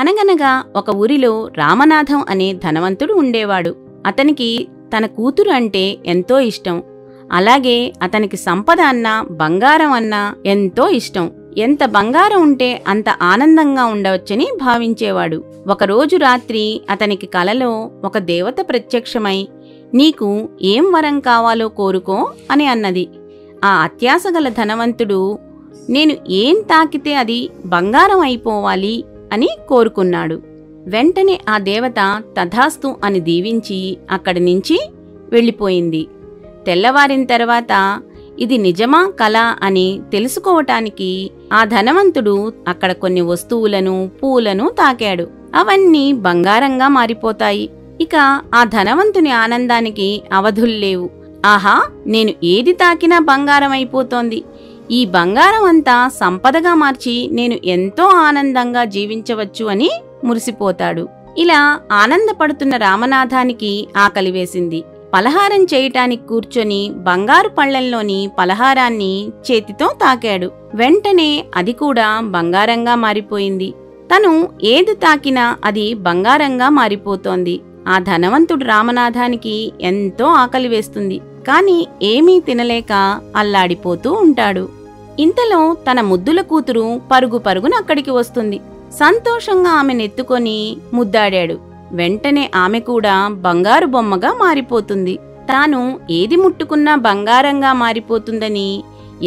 అనగనగా ఒక ఊరిలో రామనాథం అనే ధనవంతుడు ఉండేవాడు. అతనికి తన కూతురు అంటే ఎంతో ఇష్టం. అలాగే అతనికి సంపద అన్నా బంగారం అన్నా ఎంతో ఇష్టం. ఎంత బంగారం ఉంటే అంత ఆనందంగా ఉండవచ్చని భావించేవాడు. ఒకరోజు రాత్రి అతనికి కలలో ఒక దేవత ప్రత్యక్షమై, నీకు ఏం వరం కావాలో కోరుకో అని అన్నది. ఆ అత్యాసగల ధనవంతుడు, నేను ఏం తాకితే అది బంగారం అయిపోవాలి అని కోరుకున్నాడు. వెంటనే ఆ దేవత తథాస్తు అని దీవించి అక్కడి నుంచి వెళ్ళిపోయింది. తెల్లవారిన తర్వాత ఇది నిజమా కలా అని తెలుసుకోవటానికి ఆ ధనవంతుడు అక్కడ కొన్ని వస్తువులను, పూలను తాకాడు. అవన్నీ బంగారంగా మారిపోతాయి. ఇక ఆ ధనవంతుని ఆనందానికి అవధుల్లేవు. ఆహా, నేను ఏది తాకినా బంగారం అయిపోతోంది. ఈ బంగారం అంతా సంపదగా మార్చి నేను ఎంతో ఆనందంగా జీవించవచ్చు అని మురిసిపోతాడు. ఇలా ఆనందపడుతున్న రామనాథానికి ఆకలి వేసింది. పలహారం చేయటానికి కూర్చొని బంగారు పళ్లెంలోని పలహారాన్ని చేతితో తాకాడు. వెంటనే అది కూడా బంగారంగా మారిపోయింది. తను ఏది తాకినా అది బంగారంగా మారిపోతోంది. ఆ ధనవంతుడు రామనాథానికి ఎంతో ఆకలి వేస్తుంది. కాని ఏమీ తినలేక అల్లాడిపోతూ ఉంటాడు. ఇంతలో తన ముద్దుల కూతురు పరుగు పరుగున అక్కడికి వస్తుంది. సంతోషంగా ఆమెనెత్తుకొని ముద్దాడాడు. వెంటనే ఆమె కూడా బంగారు బొమ్మగా మారిపోతుంది. తాను ఏది ముట్టుకున్నా బంగారంగా మారిపోతుందని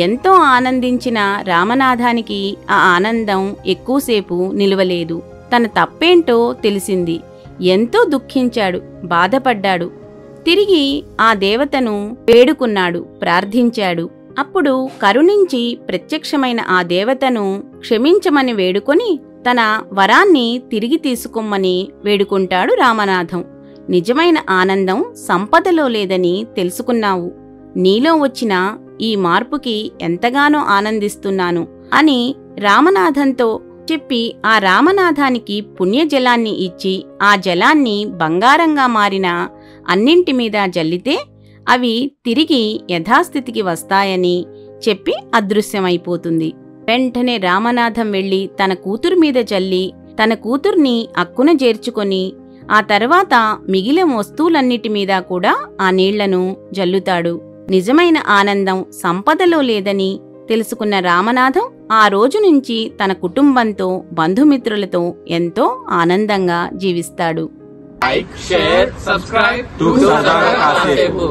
ఎంతో ఆనందించిన రామనాథానికి ఆ ఆనందం ఎక్కువసేపు నిలవలేదు. తన తప్పేంటో తెలిసింది. ఎంతో దుఃఖించాడు, బాధపడ్డాడు. తిరిగి ఆ దేవతను వేడుకున్నాడు, ప్రార్థించాడు. అప్పుడు కరుణించి ప్రత్యక్షమైన ఆ దేవతను క్షమించమని వేడుకొని తన వరాన్ని తిరిగి తీసుకోమని వేడుకుంటాడు రామనాథం. నిజమైన ఆనందం సంపదలో లేదని తెలుసుకున్నావు. నీలో వచ్చిన ఈ మార్పుకి ఎంతగానో ఆనందిస్తున్నాను అని రామనాథంతో చెప్పి ఆ రామనాథానికి పుణ్యజలాన్ని ఇచ్చి ఆ జలాన్ని బంగారంగా మారిన అన్నింటి మీద జల్లితే అవి తిరిగి యథాస్థితికి వస్తాయని చెప్పి అదృశ్యమైపోతుంది. వెంటనే రామనాథం వెళ్లి తన కూతురు మీద జల్లి తన కూతుర్ని అక్కున చేర్చుకొని ఆ తర్వాత మిగిలిన వస్తువులన్నిటి మీద కూడా ఆ నీళ్లను జల్లుతాడు. నిజమైన ఆనందం సంపదలో లేదని తెలుసుకున్న రామనాథం ఆ రోజు నుంచి తన కుటుంబంతో, బంధుమిత్రులతో ఎంతో ఆనందంగా జీవిస్తాడు. Like, share, subscribe to Sagar Kasepu.